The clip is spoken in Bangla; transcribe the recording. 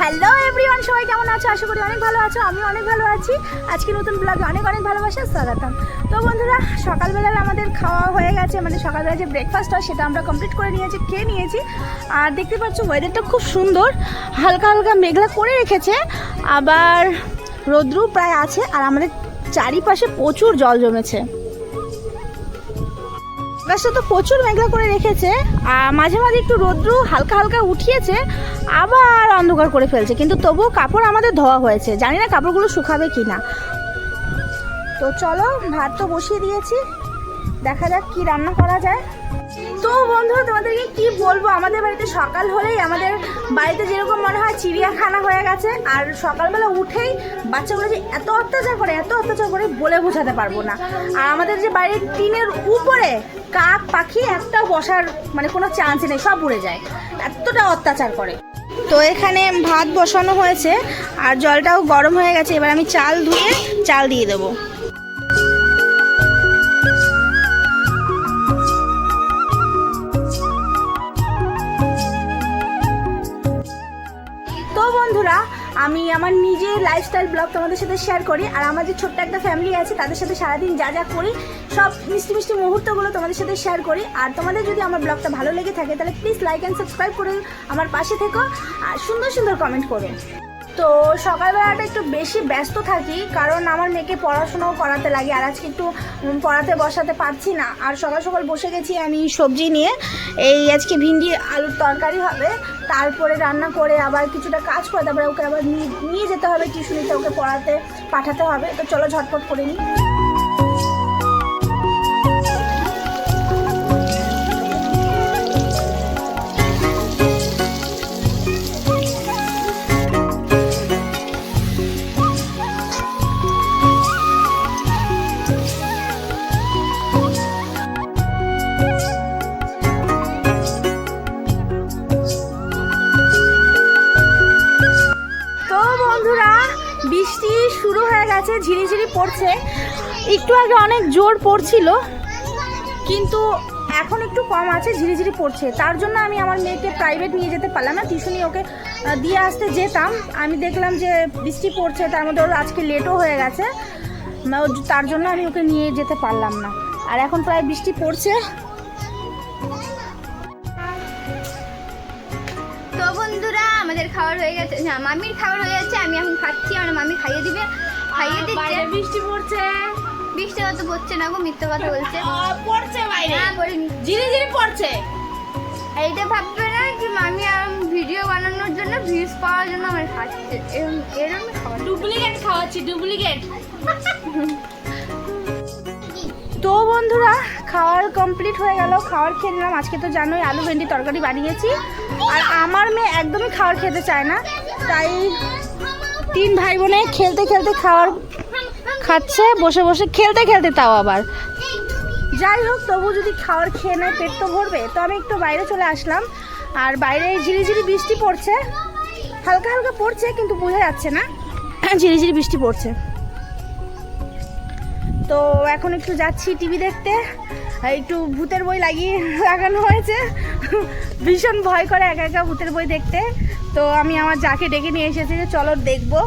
হ্যালো এভরিওয়ান, সবাই কেমন আছো? আশা করি অনেক ভালো আছো। আমি অনেক ভালো আছি। আজকে নতুন ব্লগে অনেক ভালোবাসা স্বাগতম। তো বন্ধুরা, সকালবেলার আমাদের খাওয়া হয়ে গেছে, মানে সকালবেলা যে ব্রেকফাস্ট হয় সেটা আমরা কমপ্লিট করে খেয়ে নিয়েছি। আর দেখতে পাচ্ছ ওয়েদারটা খুব সুন্দর, হালকা হালকা মেঘলা করে রেখেছে, আবার রোদ্রু প্রায় আছে। আর আমাদের চারিপাশে প্রচুর জল জমেছে। আকাশটা তো প্রচুর মেঘলা করে রেখেছে, আর মাঝে মাঝে একটু রোদ্রু হালকা হালকা উঠিয়েছে, আবার অন্ধকার করে ফেলছে। কিন্তু তবুও কাপড় আমাদের ধোয়া হয়েছে, জানি না কাপড়গুলো শুকাবে কি না। তো চলো, ভাত তো বসিয়ে দিয়েছি, দেখা যাক কি রান্না করা যায়। তো বন্ধুরা, তোমাদেরকে কি বলবো, আমাদের বাড়িতে সকাল হলেই আমাদের বাড়িতে যেরকম মনে হয় চিড়িয়াখানা হয়ে গেছে। আর সকালবেলা উঠেই বাচ্চাগুলো যে এত অত্যাচার করে বলে বোঝাতে পারবো না। আর আমাদের যে বাড়ির টিনের উপরে কাক পাখি একটাও বসার মানে কোনো চান্স নেই, সব উড়ে যায়, এতটা অত্যাচার করে। তো এখানে ভাত বসানো হয়েছে আর জলটাও গরম হয়ে গেছে। এবার আমি চাল ধুয়ে চাল দিয়ে দেবো। তো বন্ধুরা, আমি আমার নিজের লাইফস্টাইল ব্লগ তোমাদের সাথে শেয়ার করি। আর আমার যে ছোট্ট একটা ফ্যামিলি আছে, তাদের সাথে সারাদিন যা যা করি সব মিষ্টি মিষ্টি মুহূর্তগুলো তোমাদের সাথে শেয়ার করি। আর তোমাদের যদি আমার ব্লগটা ভালো লেগে থাকে তাহলে প্লিজ লাইক অ্যান্ড সাবস্ক্রাইব করে আমার পাশে থেকো আর সুন্দর সুন্দর কমেন্ট করো। তো সকালবেলাটা একটু বেশি ব্যস্ত থাকি, কারণ আমার মেয়েকে পড়াশোনাও করাতে লাগে। আর আজকে একটু পড়াতে বসাতে পারছি না। আর সকাল সকাল বসে গেছি আমি সবজি নিয়ে। এই আজকে ভিন্ডি আলুর তরকারি হবে, তারপরে রান্না করে আবার কিছুটা কাজ করে তারপরে ওকে আবার নিয়ে যেতে হবে টিউশনিতে, ওকে পড়াতে পাঠাতে হবে। তো চলো ঝটপট করে নিই। বৃষ্টি শুরু হয়ে গেছে, ঝিরিঝিরি পড়ছে। একটু আগে অনেক জোর পড়ছিল, কিন্তু এখন একটু কম আছে, ঝিরিঝিরি পড়ছে। তার জন্য আমি আমার মেয়েকে প্রাইভেট নিয়ে যেতে পারলাম না, টিউশনি ওকে দিয়ে আসতে যেতাম। আমি দেখলাম যে বৃষ্টি পড়ছে, তার মধ্যে ওর আজকে লেটও হয়ে গেছে, তার জন্য আমি ওকে নিয়ে যেতে পারলাম না। আর এখন প্রায় বৃষ্টি পড়ছে। তো বন্ধুরা, আমাদের খাবার হয়ে গেছে, না মামির খাবার হয়ে যাচ্ছে, আমি এখন খাচ্ছি। আমার মামি খাইয়ে দিবে, খাইয়ে দিচ্ছে। বৃষ্টি পড়ছে, বৃষ্টি অত পড়ছে না গো, মিথ্যে কথা বলছে। পড়ছে বাইরে, না পড়িনি, ঝিরিঝিরি পড়ছে। এইটা ভাববে না কি মামি ভিডিও বানানোর জন্য ভিউজ পাওয়ার জন্য আমার খাচ্ছে, এরকম খাবার ডুপ্লিকেট খাওয়াচ্ছি, ডুপ্লিকেট। তো বন্ধুরা, খাওয়ার কমপ্লিট হয়ে গেল, খাওয়ার খেয়ে নিলাম। আজকে তো জানোই আলু ভেন্ডি তরকারি বানিয়েছি। আর আমার মেয়ে একদমই খাবার খেতে চায় না, তাই তিন ভাই বোনে খেলতে খেলতে খাবার খাচ্ছে, বসে বসে খেলতে খেলতে, তাও আবার। যাই হোক, তবু যদি খাবার খেয়ে নেয় পেট তো ভরবে। তো আমি একটু বাইরে চলে আসলাম, আর বাইরে ঝিরিঝিরি বৃষ্টি পড়ছে, হালকা হালকা পড়ছে, কিন্তু বোঝা যাচ্ছে না ঝিরিঝিরি বৃষ্টি পড়ছে। তো এখন একটু যাচ্ছি টিভি দেখতে, একটু ভূতের বই লাগানো হয়েছে। ভীষণ ভয় করে একা একা ভূতের বই দেখতে। তো আমি আমার যাকে ডেকে নিয়ে এসেছি যে চলো দেখবো।